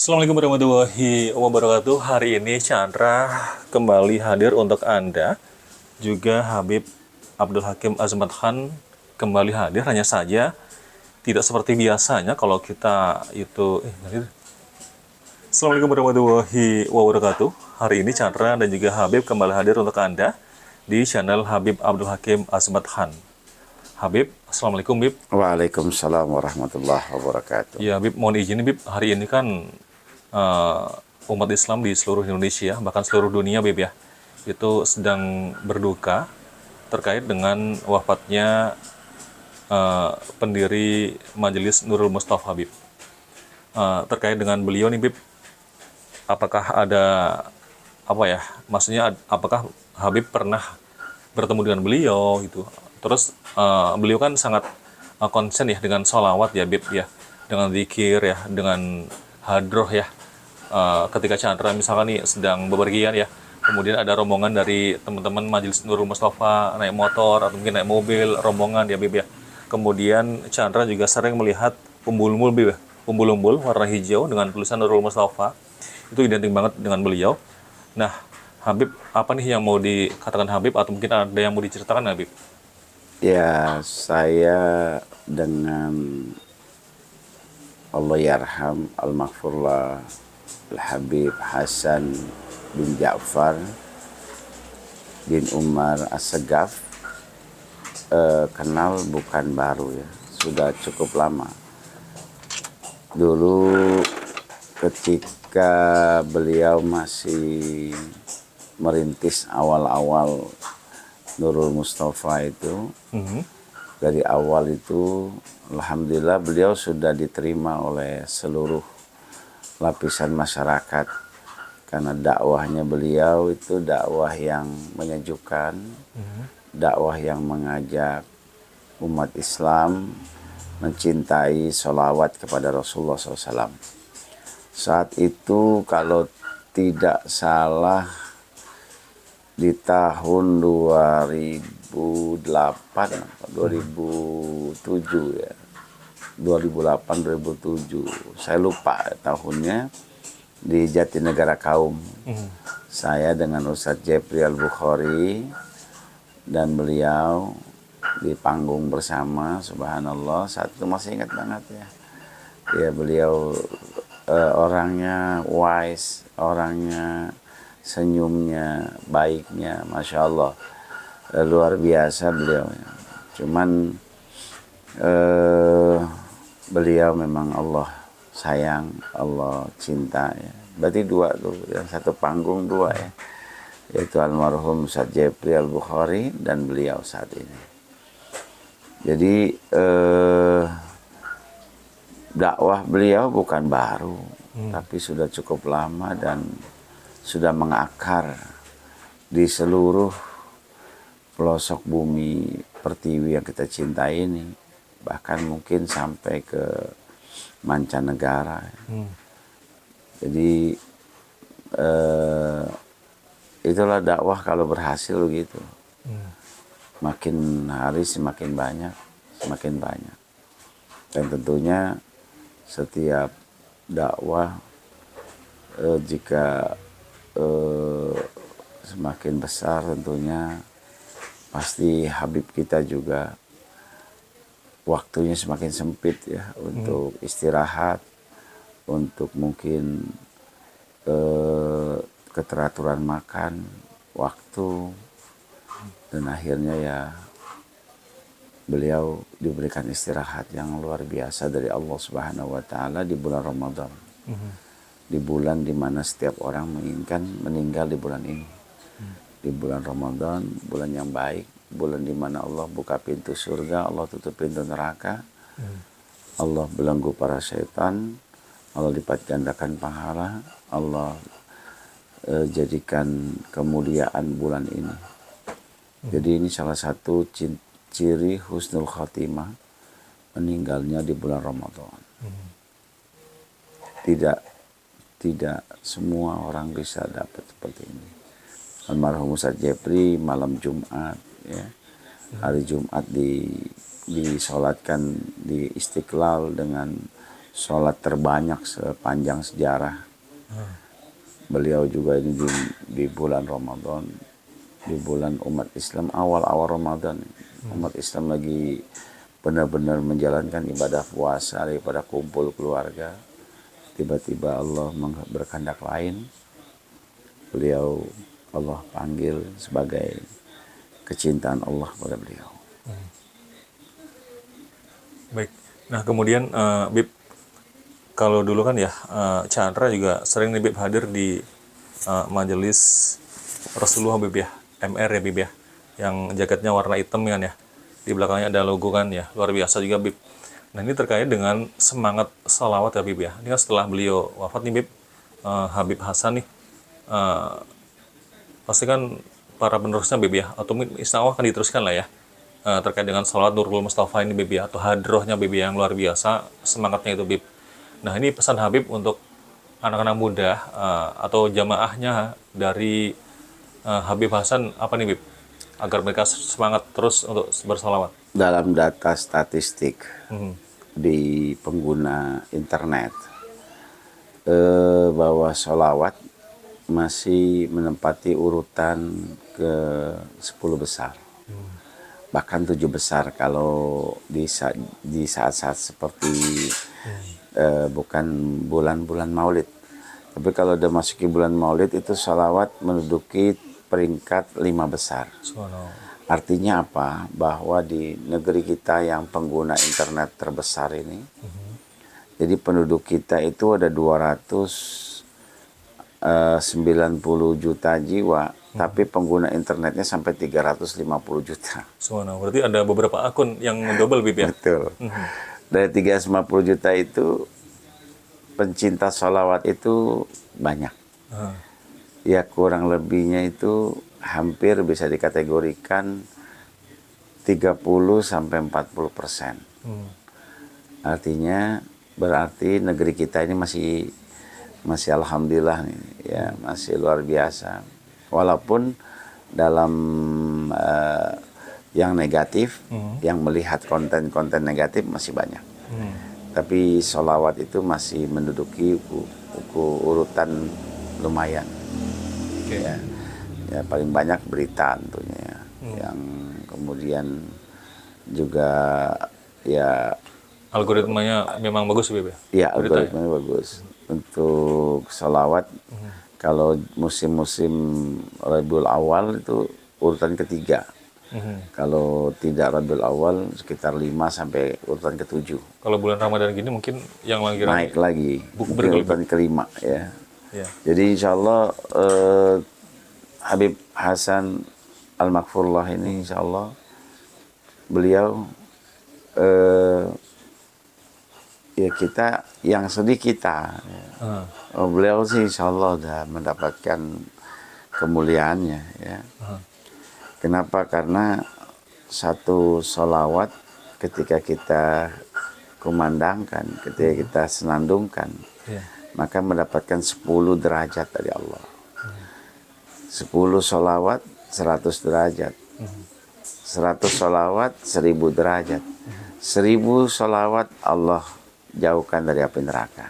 Assalamualaikum warahmatullahi wabarakatuh. Hari ini Chandra kembali hadir untuk Anda. Juga Habib Abdul Hakim Azmat Khan kembali hadir. Hanya saja tidak seperti biasanya kalau kita itu... Assalamualaikum warahmatullahi wabarakatuh. Hari ini Chandra dan juga Habib kembali hadir untuk Anda di channel Habib Abdul Hakim Azmat Khan. Habib, Assalamualaikum Bib. Waalaikumsalam warahmatullahi wabarakatuh. Ya Bib, mohon izin Bib, hari ini kan umat Islam di seluruh Indonesia, bahkan seluruh dunia Bib ya, itu sedang berduka terkait dengan wafatnya pendiri Majelis Nurul Mustafa Bib. Terkait dengan beliau nih Bib, apakah ada maksudnya apakah Habib pernah bertemu dengan beliau gitu? Terus beliau kan sangat konsen ya dengan sholawat ya Bib ya, dengan zikir ya, dengan hadroh ya. Ketika Chandra misalkan nih sedang bepergian ya, kemudian ada rombongan dari teman-teman Majelis Nurul Mustafa naik motor atau mungkin naik mobil rombongan ya Bib ya. Kemudian Chandra juga sering melihat umbul-umbul Bib ya, umbul-umbul warna hijau dengan tulisan Nurul Mustafa. Itu identik banget dengan beliau. Nah, Habib, apa nih yang mau dikatakan Habib atau mungkin ada yang mau diceritakan Habib? Ya, saya dengan Allah yarham al-maghfurlah Al-Habib Hasan bin Ja'far bin Umar As-Segaf kenal bukan baru ya, sudah cukup lama. Dulu ketika beliau masih merintis awal-awal Nurul Mustafa itu, dari awal itu alhamdulillah beliau sudah diterima oleh seluruh lapisan masyarakat, karena dakwahnya beliau itu dakwah yang menyejukkan, dakwah yang mengajak umat Islam mencintai sholawat kepada Rasulullah SAW. Saat itu kalau tidak salah di tahun 2008 2007 ya, 2008 2007 saya lupa tahunnya, di Jatinegara Kaum. Saya dengan Ustadz Jepri Al-Bukhari dan beliau di panggung bersama, subhanallah, saat itu masih ingat banget ya. Ya beliau orangnya wise, orangnya senyumnya, baiknya, Masya Allah, luar biasa beliau. Cuman beliau memang Allah sayang, Allah cinta ya. Berarti dua tuh, yang satu panggung dua ya, yaitu almarhum Ustadz Jepri Al-Bukhari dan beliau saat ini. Jadi dakwah beliau bukan baru, tapi sudah cukup lama dan sudah mengakar di seluruh pelosok bumi pertiwi yang kita cintai ini, bahkan mungkin sampai ke mancanegara. Jadi itulah dakwah kalau berhasil gitu. Makin hari semakin banyak, semakin banyak. Dan tentunya setiap dakwah jika semakin besar tentunya pasti Habib kita juga waktunya semakin sempit ya, untuk istirahat, untuk mungkin keteraturan makan, waktu, dan akhirnya ya beliau diberikan istirahat yang luar biasa dari Allah Subhanahu wa Ta'ala di bulan Ramadan. Di bulan dimana setiap orang menginginkan meninggal di bulan ini, di bulan Ramadan, bulan yang baik, bulan dimana Allah buka pintu surga, Allah tutup pintu neraka, Allah belenggu para setan, Allah lipat gandakan pahala, Allah jadikan kemuliaan bulan ini. Jadi ini salah satu ciri husnul khatimah, meninggalnya di bulan Ramadan. Tidak semua orang bisa dapat seperti ini. Almarhum Ustadz Jepri malam Jumat ya, hari Jumat disolatkan di Istiqlal dengan sholat terbanyak sepanjang sejarah. Beliau juga ini di bulan Ramadan, di bulan umat Islam, awal-awal Ramadan. Umat Islam lagi benar-benar menjalankan ibadah puasa daripada kumpul keluarga. Tiba-tiba Allah berkehendak lain. Beliau Allah panggil sebagai kecintaan Allah pada beliau. Baik. Nah, kemudian Bib, kalau dulu kan ya Chandra juga sering nih Bib hadir di majelis Rasulullah Bib ya, MR ya Bib ya, yang jaketnya warna hitam kan ya, di belakangnya ada logo kan ya, luar biasa juga Bib. Nah, ini terkait dengan semangat salawat ya Bib ya. Ini kan setelah beliau wafat nih Bib, Habib Hasan nih, pasti kan para penerusnya Bib ya, atau mungkin insya Allah akan diteruskan lah ya, terkait dengan salawat Nurul Mustafa ini Bib ya, atau hadrohnya Bib yang luar biasa, semangatnya itu Bib. Nah, ini pesan Habib untuk anak-anak muda atau jamaahnya dari Habib Hasan apa nih Bib? Agar mereka semangat terus untuk bersalawat. Dalam data statistik di pengguna internet, bahwa sholawat masih menempati urutan ke 10 besar. Bahkan 7 besar kalau di saat-saat seperti bukan bulan-bulan Maulid. Tapi kalau udah masuki bulan Maulid itu sholawat menduduki peringkat 5 besar. Artinya apa? Bahwa di negeri kita yang pengguna internet terbesar ini, jadi penduduk kita itu ada 290 juta jiwa, tapi pengguna internetnya sampai 350 juta. Berarti ada beberapa akun yang double Bib ya? Betul. Dari 350 juta itu, pencinta sholawat itu banyak. Ya kurang lebihnya itu hampir bisa dikategorikan 30-40%. Artinya berarti negeri kita ini masih alhamdulillah nih, ya masih luar biasa. Walaupun dalam yang negatif, yang melihat konten-konten negatif masih banyak. Tapi sholawat itu masih menduduki urutan lumayan. Ya paling banyak berita tentunya, yang kemudian juga ya algoritmanya memang bagus Bib ya? Ya algoritmanya bagus. Untuk sholawat kalau musim-musim Rabiul Awal itu urutan ketiga. Kalau tidak Rabiul Awal sekitar 5 sampai urutan ke-7. Kalau bulan Ramadan gini mungkin yang lagi naik lagi urutan ke-5 ya. Jadi insya Allah Habib Hasan Al-Maghfurullah ini insya Allah beliau ya kita yang sedih kita. Beliau sih insya Allah sudah mendapatkan kemuliaannya ya. Kenapa? Karena satu sholawat ketika kita kumandangkan, ketika kita senandungkan, maka mendapatkan 10 derajat dari Allah. 10 sholawat 100 derajat. 100 sholawat 1000 derajat. 1000 sholawat Allah jauhkan dari api neraka.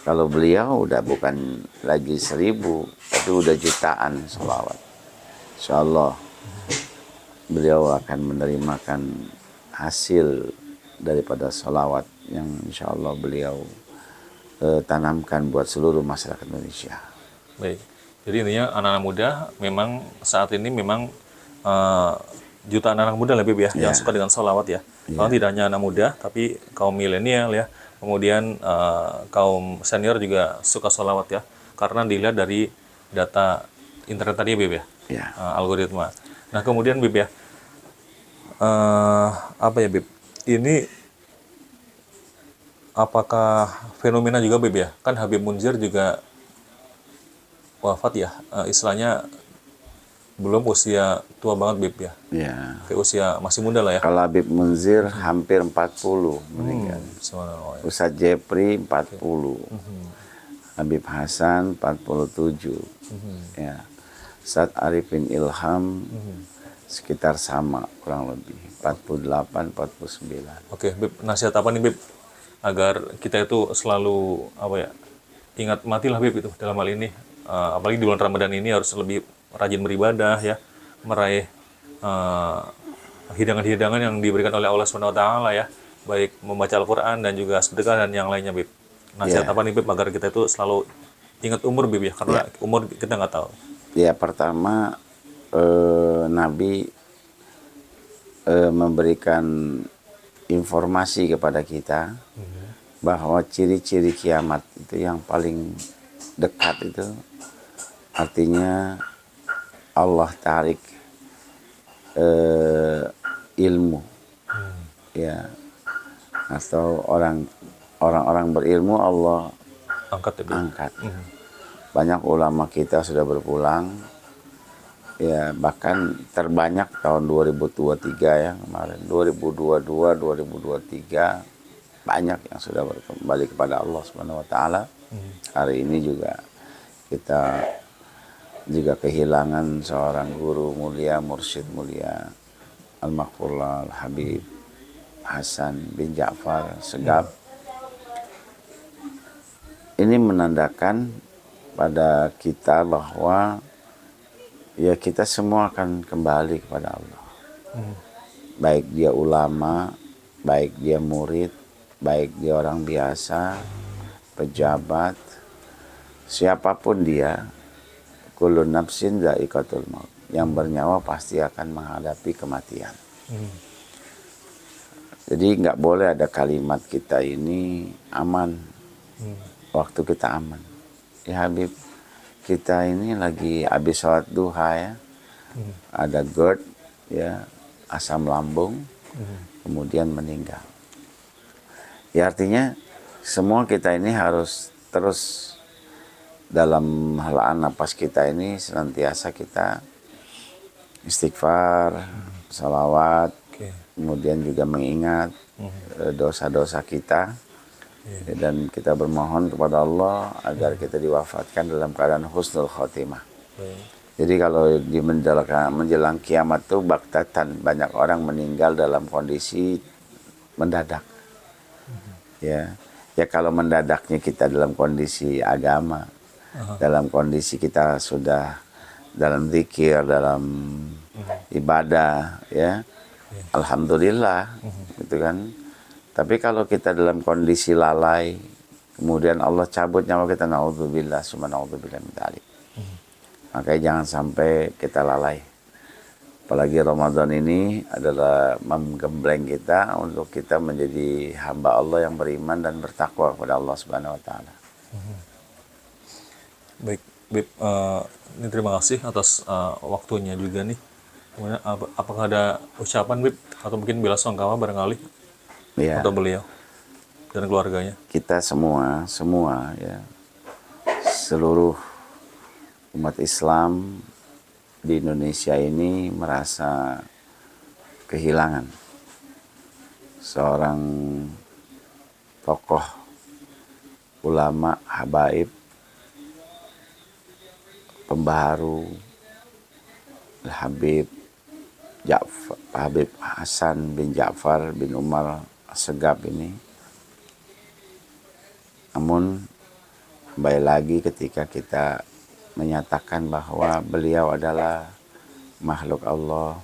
Kalau beliau udah bukan lagi 1000, tapi udah jutaan sholawat. Insya Allah beliau akan menerimakan hasil daripada sholawat yang insya Allah beliau tanamkan buat seluruh masyarakat Indonesia. Baik. Jadi intinya anak-anak muda memang saat ini memang jutaan anak muda lebih ya yang suka dengan sholawat ya. Kalau tidak hanya anak muda, tapi kaum milenial ya, kemudian kaum senior juga suka sholawat ya, karena dilihat dari data internet tadi Bib ya, algoritma. Nah kemudian Bib ya, apa ya Bib? Ini apakah fenomena juga Bib ya? Kan Habib Munzir juga wafat ya, istilahnya belum usia tua banget Bib ya. Kayak usia masih muda lah ya. Kalau Habib Munzir hampir 40 meninggal. Ustadz Jepri 40. Habib Hasan 47. Ya. Ustadz Arifin Ilham sekitar sama kurang lebih 48 49. Oke, Bib, nasihat apa nih Bib agar kita itu selalu apa ya, ingat mati lah Bib itu dalam hal ini. Apalagi di bulan Ramadan ini harus lebih rajin beribadah ya, meraih eh, hidangan-hidangan yang diberikan oleh Allah Subhanahu wa taala ya, baik membaca Al-Qur'an dan juga sedekah dan yang lainnya Bib. Nasihat Ya, apa nih Bib agar kita itu selalu ingat umur Bib ya, karena umur kita nggak tahu. ya pertama Nabi memberikan informasi kepada kita bahwa ciri-ciri kiamat itu yang paling dekat itu artinya Allah tarik ilmu, ya, atau orang-orang berilmu Allah Angkat ya Bib. angkat. Banyak ulama kita sudah berpulang, ya, bahkan terbanyak tahun 2023 ya, kemarin 2022, 2023 banyak yang sudah kembali kepada Allah Subhanahu wa taala. Hari ini juga kita juga kehilangan seorang guru mulia, mursyid mulia, Al-Maghfurlah Al-Habib Hasan bin Ja'far Segaf. Ini menandakan pada kita bahwa ya kita semua akan kembali kepada Allah. Baik dia ulama, baik dia murid, baik dia orang biasa, pejabat, siapapun dia, kullu nafsin dha'iqatul maut. Yang bernyawa pasti akan menghadapi kematian. Jadi nggak boleh ada kalimat kita ini aman, waktu kita aman. Ya Habib, kita ini lagi habis sholat duha ya, ada GERD, ya, asam lambung, kemudian meninggal. Ya artinya semua kita ini harus terus dalam helaan napas kita ini senantiasa kita istighfar, salawat, Oke. kemudian juga mengingat dosa-dosa kita. Ya, dan kita bermohon kepada Allah agar kita diwafatkan dalam keadaan husnul khotimah. Baik. Jadi kalau di menjelang kiamat tuh baktatan, banyak orang meninggal dalam kondisi mendadak. Ya, ya kalau mendadaknya kita dalam kondisi agama, dalam kondisi kita sudah dalam zikir, dalam ibadah, ya, alhamdulillah, gitu kan. Tapi kalau kita dalam kondisi lalai, kemudian Allah cabut nyawa kita, naudzubillah, summa naudzubillah min dzalik. Makanya jangan sampai kita lalai. Apalagi Ramadan ini adalah menggembleng kita untuk kita menjadi hamba Allah yang beriman dan bertakwa kepada Allah Subhanahu wa taala. Baik, Bib, ini terima kasih atas waktunya juga nih. Kemudian apakah ada ucapan Bib atau mungkin bela sungkawa barangkali Ya, untuk beliau dan keluarganya? kita semua ya, seluruh umat Islam di Indonesia ini merasa kehilangan seorang tokoh ulama habaib, pembaharu, Habib Hasan bin Ja'far bin Umar Segaf ini. Namun kembali lagi ketika kita menyatakan bahwa beliau adalah makhluk Allah,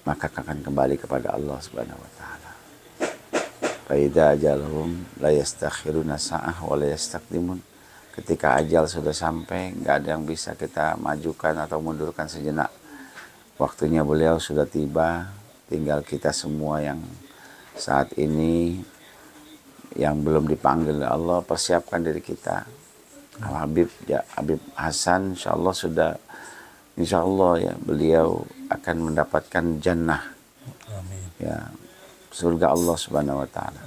maka akan kembali kepada Allah Subhanahu wa taala. Fa idza ajalhum la yastakhiruna sa'ah wa la yastaqdimun. Ketika ajal sudah sampai, nggak ada yang bisa kita majukan atau mundurkan sejenak. Waktunya beliau sudah tiba, tinggal kita semua yang saat ini yang belum dipanggil oleh Allah, persiapkan diri kita. Habib Hasan insya Allah ya, beliau akan mendapatkan jannah, Amin. ya, surga Allah Subhanahu wa taala.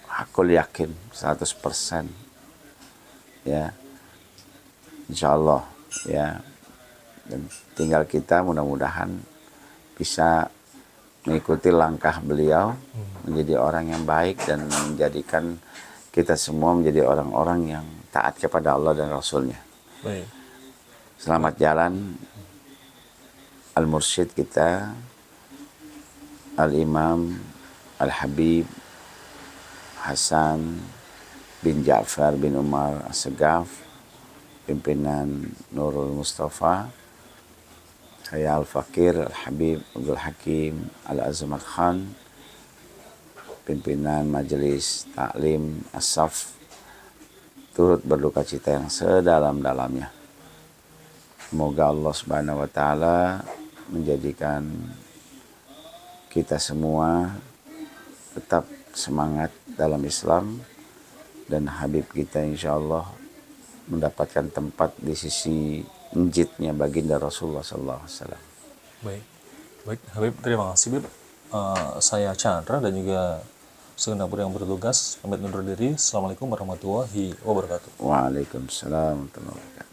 Hakul yakin 100%, ya, insya Allah, ya. Dan tinggal kita mudah-mudahan bisa mengikuti langkah beliau, menjadi orang yang baik dan menjadikan kita semua menjadi orang-orang yang taat kepada Allah dan Rasulnya. Baik. Selamat jalan Al-Mursyid kita, Al-Imam Al-Habib Hasan bin Ja'far bin Umar As-Segaf, pimpinan Nurul Mustafa, saya Al-Fakir Al-Habib Abdul Hakim Al-Azmat Khan, pimpinan Majelis Taklim As-Saf, turut berduka cita yang sedalam-dalamnya. Semoga Allah Subhanahu wa taala menjadikan kita semua tetap semangat dalam Islam, dan Habib kita insya Allah mendapatkan tempat di sisi masjidnya baginda Rasulullah SAW. Baik, baik Habib, terima kasih Habib. Saya Chandra dan juga segenap yang bertugas pamit undur diri. Assalamualaikum warahmatullahi wabarakatuh. Waalaikumsalam warahmatullahi wabarakatuh.